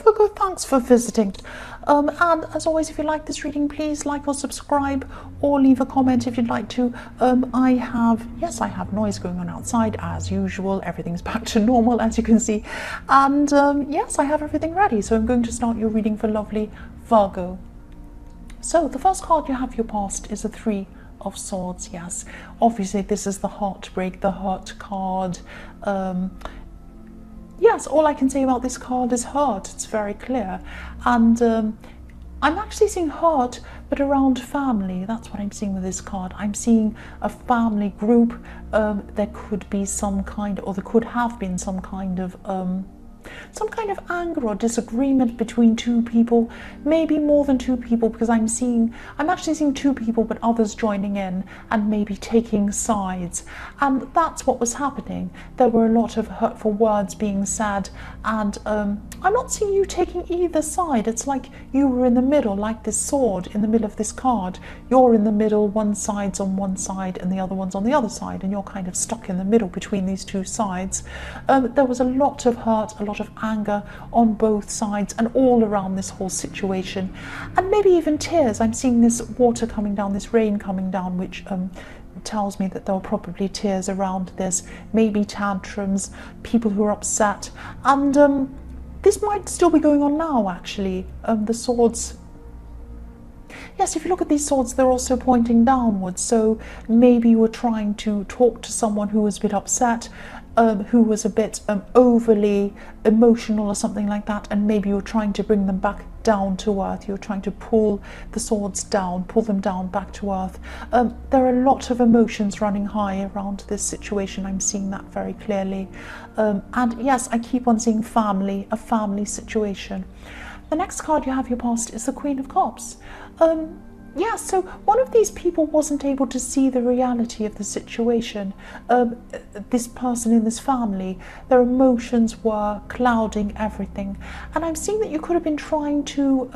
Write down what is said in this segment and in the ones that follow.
Virgo, thanks for visiting. And as always, if you like this reading, please like or subscribe or leave a comment if you'd like to. I have noise going on outside as usual. Everything's back to normal, as you can see. And yes, I have everything ready. So I'm going to start your reading for lovely Virgo. So the first card you have your past is a 3 of Swords. Yes, obviously this is the heartbreak, the hurt card. Yes, all I can say about this card is hurt. It's very clear. And I'm actually seeing hurt, but around family. That's what I'm seeing with this card. I'm seeing a family group. There could be some kind, or there could have been some kind of anger or disagreement between two people, maybe more than two people, because I'm actually seeing two people, but others joining in and maybe taking sides. And that's what was happening. There were a lot of hurtful words being said, and I'm not seeing you taking either side. It's like you were in the middle, like this sword in the middle of this card. You're in the middle, one side's on one side and the other one's on the other side, and you're kind of stuck in the middle between these two sides. There was a lot of hurt, a lot of anger on both sides and all around this whole situation, and maybe even tears. I'm seeing this water coming down, this rain coming down, which tells me that there were probably tears around this, maybe tantrums, people who are upset, and this might still be going on now, actually. The swords, yes, if you look at these swords, they're also pointing downwards, so maybe you were trying to talk to someone who was a bit upset, who was a bit overly emotional or something like that, and maybe you're trying to bring them back down to earth. You're trying to pull the swords down, pull them down back to earth. There are a lot of emotions running high around this situation. I'm seeing that very clearly. And yes, I keep on seeing family, a family situation. The next card you have your past is the Queen of Cups. Yeah, so one of these people wasn't able to see the reality of the situation. This person in this family, their emotions were clouding everything. And I'm seeing that you could have been trying to...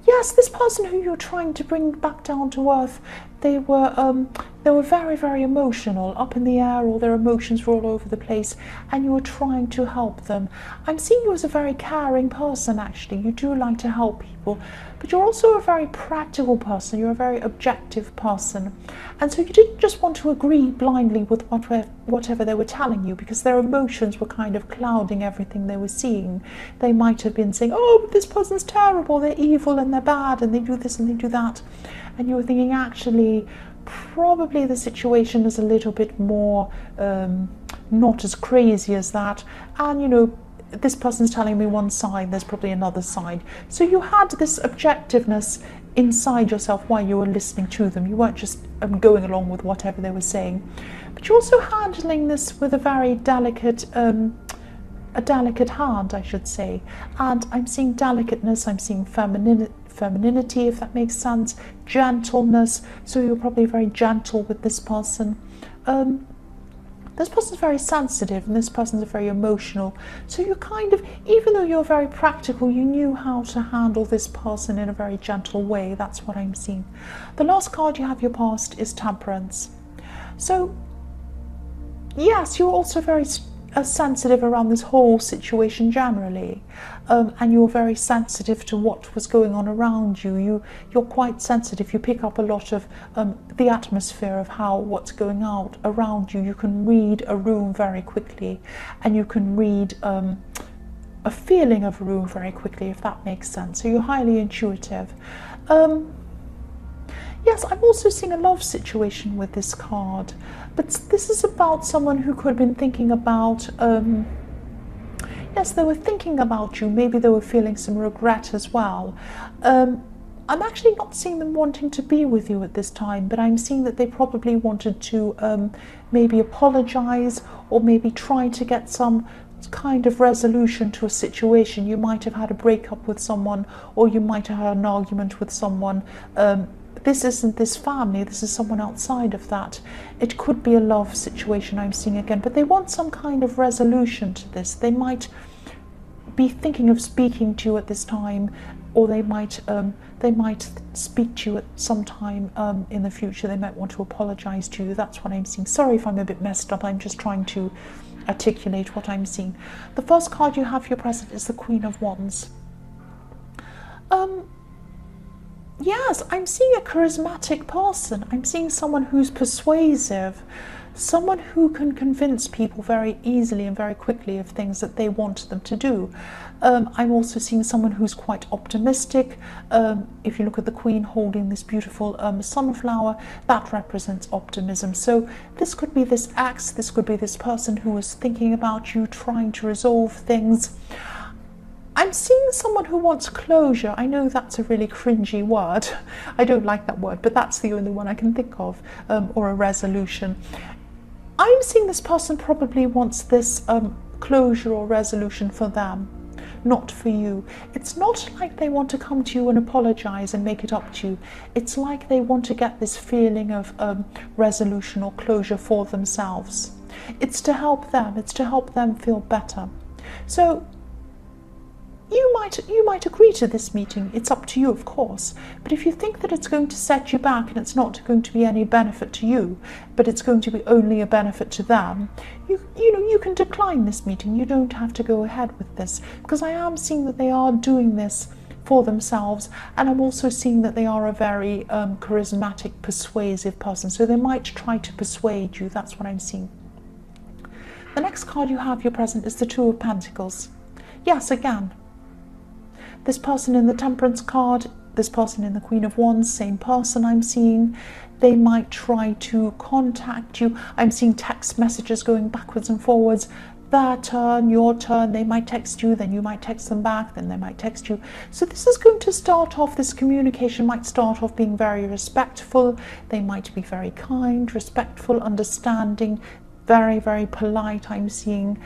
yes, this person who you're trying to bring back down to earth, they were very, very emotional, up in the air, all their emotions were all over the place, and you were trying to help them. I'm seeing you as a very caring person, actually. You do like to help people, but you're also a very practical person. You're a very objective person. And so you didn't just want to agree blindly with whatever they were telling you, because their emotions were kind of clouding everything they were seeing. They might have been saying, oh, but this person's terrible, they're evil and they're bad and they do this and they do that. And you were thinking, actually, probably the situation is a little bit more not as crazy as that. And, you know, this person's telling me one side, there's probably another side. So you had this objectiveness inside yourself while you were listening to them. You weren't just going along with whatever they were saying. But you're also handling this with a very delicate hand, I should say. And I'm seeing delicateness, I'm seeing femininity, if that makes sense, gentleness. So you're probably very gentle with this person. This person's very sensitive and this person's very emotional. So you kind of, even though you're very practical, you knew how to handle this person in a very gentle way. That's what I'm seeing. The last card you have your past is Temperance. So yes, you're also very sensitive around this whole situation generally, and you're very sensitive to what was going on around you. You're quite sensitive. You pick up a lot of the atmosphere of what's going out around you. You can read a room very quickly, and you can read a feeling of a room very quickly, if that makes sense. So you're highly intuitive. Yes, I'm also seeing a love situation with this card, but this is about someone who could have been thinking about, yes, they were thinking about you, maybe they were feeling some regret as well. I'm actually not seeing them wanting to be with you at this time, but I'm seeing that they probably wanted to maybe apologize, or maybe try to get some kind of resolution to a situation. You might have had a breakup with someone, or you might have had an argument with someone. This isn't this family, this is someone outside of that. It could be a love situation I'm seeing again, but they want some kind of resolution to this. They might be thinking of speaking to you at this time, or they might speak to you at some time in the future. They might want to apologize to you. That's what I'm seeing. Sorry if I'm a bit messed up. I'm just trying to articulate what I'm seeing. The first card you have for your present is the Queen of Wands. Yes, I'm seeing a charismatic person. I'm seeing someone who's persuasive, someone who can convince people very easily and very quickly of things that they want them to do. I'm also seeing someone who's quite optimistic. If you look at the Queen holding this beautiful sunflower, that represents optimism. So this could be this ex, this could be this person who is thinking about you, trying to resolve things. I'm seeing someone who wants closure. I know that's a really cringy word. I don't like that word, but that's the only one I can think of, or a resolution. I'm seeing this person probably wants this closure or resolution for them, not for you. It's not like they want to come to you and apologize and make it up to you. It's like they want to get this feeling of resolution or closure for themselves. It's to help them. It's to help them feel better. So you might agree to this meeting. It's up to you, of course. But if you think that it's going to set you back and it's not going to be any benefit to you, but it's going to be only a benefit to them, you can decline this meeting. You don't have to go ahead with this, because I am seeing that they are doing this for themselves, and I'm also seeing that they are a very charismatic, persuasive person. So they might try to persuade you. That's what I'm seeing. The next card you have, your present, is the Two of Pentacles. Yes, again, this person in the Temperance card, this person in the Queen of Wands, same person I'm seeing. They might try to contact you. I'm seeing text messages going backwards and forwards. Their turn, your turn. They might text you, then you might text them back, then they might text you. So this is going to start off, this communication might start off being very respectful. They might be very kind, respectful, understanding, very, very polite, I'm seeing.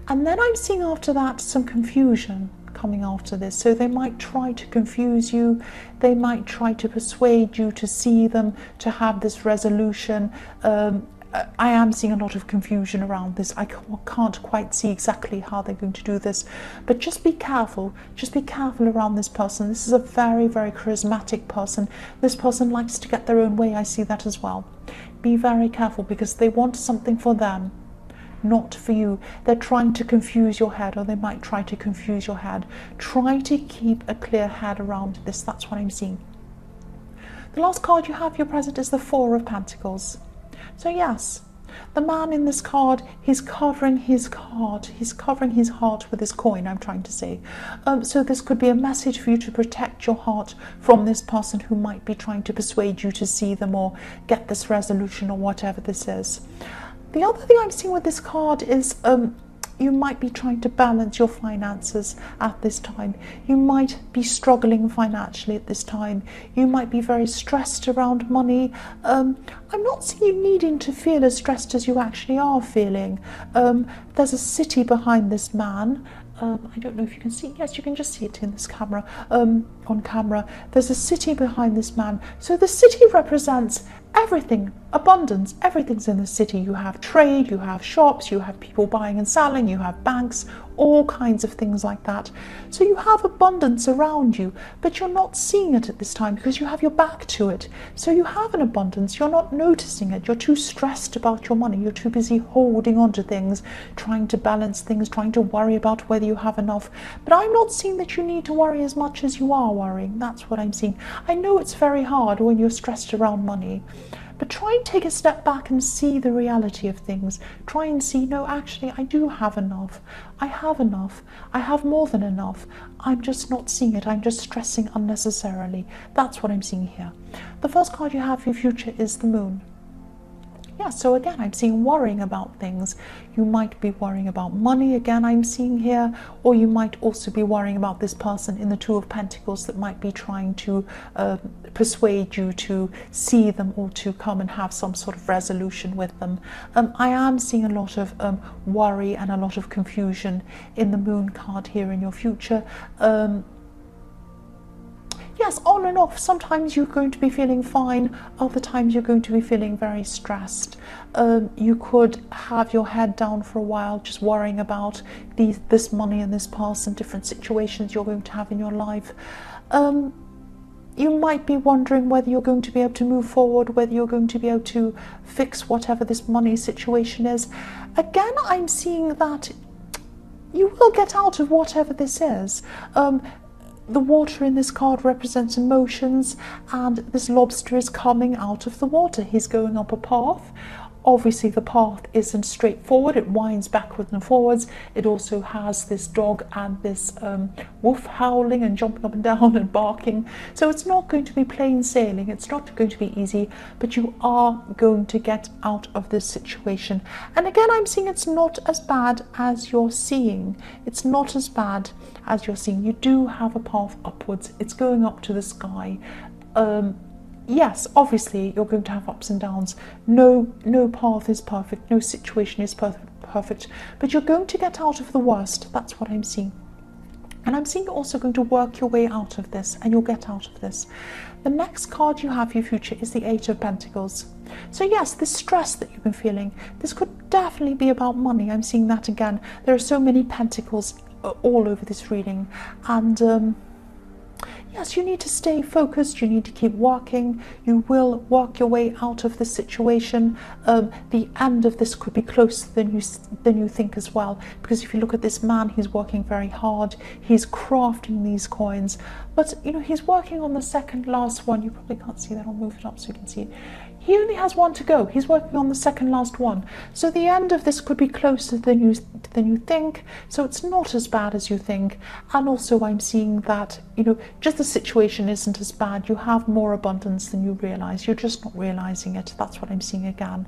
And then I'm seeing after that some confusion coming after this. So they might try to confuse you. They might try to persuade you to see them, to have this resolution. I am seeing a lot of confusion around this. I can't quite see exactly how they're going to do this, but just be careful. Just be careful around this person. This is a very, very charismatic person. This person likes to get their own way. I see that as well. Be very careful, because they want something for them, not for you. They're trying to confuse your head, or they might try to confuse your head. Try to keep a clear head around this. That's what I'm seeing. The last card you have, your present, is the Four of Pentacles. So yes, the man in this card, he's covering his heart. He's covering his heart with his coin, I'm trying to say. So this could be a message for you to protect your heart from this person who might be trying to persuade you to see them or get this resolution or whatever this is. The other thing I'm seeing with this card is you might be trying to balance your finances at this time. You might be struggling financially at this time. You might be very stressed around money. I'm not seeing you needing to feel as stressed as you actually are feeling. There's a city behind this man. I don't know if you can see. Yes, you can just see it in this camera. On camera, there's a city behind this man. So the city represents everything, abundance. Everything's in the city. You have trade, you have shops, you have people buying and selling, you have banks, all kinds of things like that. So you have abundance around you, but you're not seeing it at this time because you have your back to it. So you have an abundance, you're not noticing it. You're too stressed about your money. You're too busy holding on to things, trying to balance things, trying to worry about whether you have enough. But I'm not seeing that you need to worry as much as you are worrying. That's what I'm seeing. I know it's very hard when you're stressed around money, but try and take a step back and see the reality of things. Try and see, no, actually, I do have enough. I have enough. I have more than enough. I'm just not seeing it. I'm just stressing unnecessarily. That's what I'm seeing here. The first card you have for your future is the Moon. Yeah, so again, I'm seeing worrying about things. You might be worrying about money, again, I'm seeing here, or you might also be worrying about this person in the Two of Pentacles that might be trying to persuade you to see them or to come and have some sort of resolution with them. I am seeing a lot of worry and a lot of confusion in the Moon card here in your future. Yes, on and off. Sometimes you're going to be feeling fine. Other times you're going to be feeling very stressed. You could have your head down for a while, just worrying about this money and this person, different situations you're going to have in your life. You might be wondering whether you're going to be able to move forward, whether you're going to be able to fix whatever this money situation is. Again, I'm seeing that you will get out of whatever this is. The water in this card represents emotions, and this lobster is coming out of the water. He's going up a path. Obviously, the path isn't straightforward. It winds backwards and forwards. It also has this dog and this wolf howling and jumping up and down and barking. So it's not going to be plain sailing. It's not going to be easy, but you are going to get out of this situation. And again, I'm seeing it's not as bad as you're seeing. It's not as bad as you're seeing. You do have a path upwards. It's going up to the sky. Yes, obviously you're going to have ups and downs. No path is perfect, no situation is perfect, but you're going to get out of the worst. That's what I'm seeing. And I'm seeing you're also going to work your way out of this, and you'll get out of this. The next card you have for your future is the Eight of Pentacles. So yes, this stress that you've been feeling, this could definitely be about money. I'm seeing that again. There are so many pentacles all over this reading, and yes, you need to stay focused, you need to keep working, you will work your way out of this situation. The end of this could be closer than you think as well, because if you look at this man, he's working very hard, he's crafting these coins, but you know, he's working on the second last one. You probably can't see that, I'll move it up so you can see it. He only has one to go. He's working on the second last one. So the end of this could be closer than you think. So it's not as bad as you think. And also I'm seeing that, you know, just the situation isn't as bad. You have more abundance than you realize. You're just not realizing it. That's what I'm seeing again.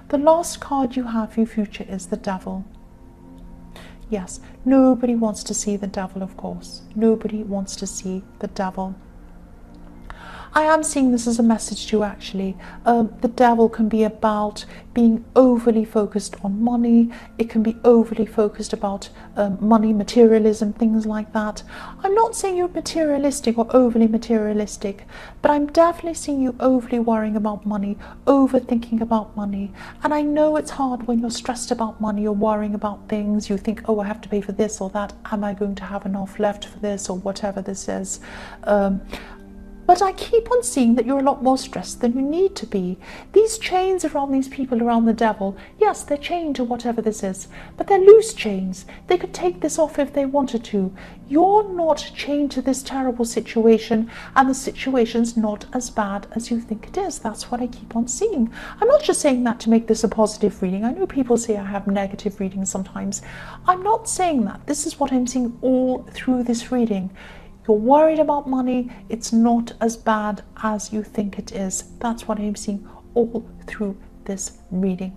The last card you have for your future is the Devil. Yes, nobody wants to see the devil, of course. Nobody wants to see the devil. I am seeing this as a message to you, actually. The devil can be about being overly focused on money. It can be overly focused about money, materialism, things like that. I'm not saying you're materialistic or overly materialistic, but I'm definitely seeing you overly worrying about money, overthinking about money. And I know it's hard when you're stressed about money, you're worrying about things. You think, oh, I have to pay for this or that. Am I going to have enough left for this or whatever this is? But I keep on seeing that you're a lot more stressed than you need to be. These chains around these people, around the devil, yes, they're chained to whatever this is, but they're loose chains. They could take this off if they wanted to. You're not chained to this terrible situation, and the situation's not as bad as you think it is. That's what I keep on seeing. I'm not just saying that to make this a positive reading. I know people say I have negative readings sometimes. I'm not saying that. This is what I'm seeing all through this reading. You're worried about money, it's not as bad as you think it is. That's what I'm seeing all through this reading.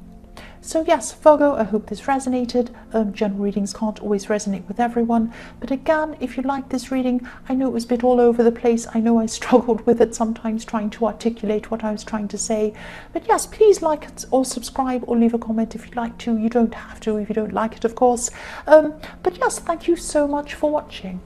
So yes, Virgo, I hope this resonated. General readings can't always resonate with everyone. But again, if you like this reading, I know it was a bit all over the place. I know I struggled with it sometimes trying to articulate what I was trying to say. But yes, please like it or subscribe or leave a comment if you'd like to. You don't have to if you don't like it, of course. But yes, thank you so much for watching.